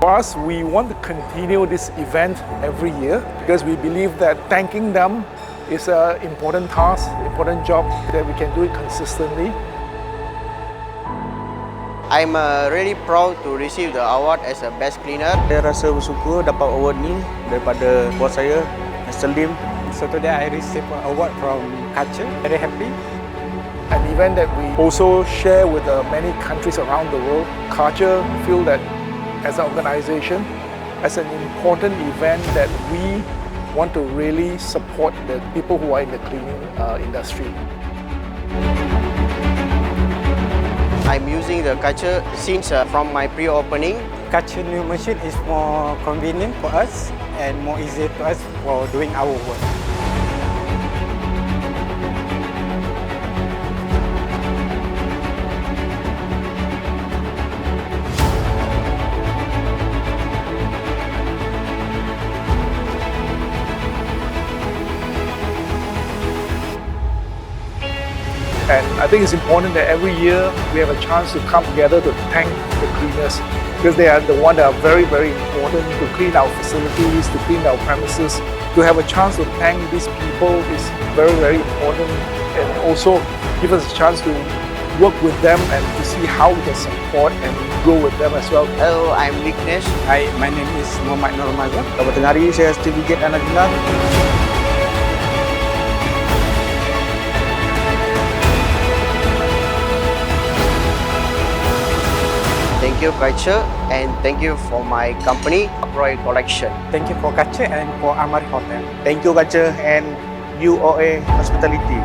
For us, we want to continue this event every year because we believe that thanking them is an important task, important job that we can do it consistently. I'm really proud to receive the award as a best cleaner. Saya rasa bersyukur dapat award ni daripada bos saya, Mr. Lim. So today I received an award from Karcher. Very happy. An event that we also share with many countries around the world. Karcher feel that as an organization, as an important event that we want to really support the people who are in the cleaning industry. I'm using the Karcher since from my pre-opening. Karcher new machine is more convenient for us and more easy to us for doing our work. And I think it's important that every year we have a chance to come together to thank the cleaners because they are the ones that are very, very important to clean our facilities, to clean our premises. To have a chance to thank these people is very, very important and also give us a chance to work with them and to see how we can support and grow with them as well. Hello, I'm Vignesh. Hi, my name is Muhammad Nurmazan. Pada tengah hari saya certificate anak dinar. Thank you, Karcher, and thank you for my company, PARKROYAL Collection. Thank you for Karcher and for AMARI Hotel. Thank you Karcher and UOA Hospitality.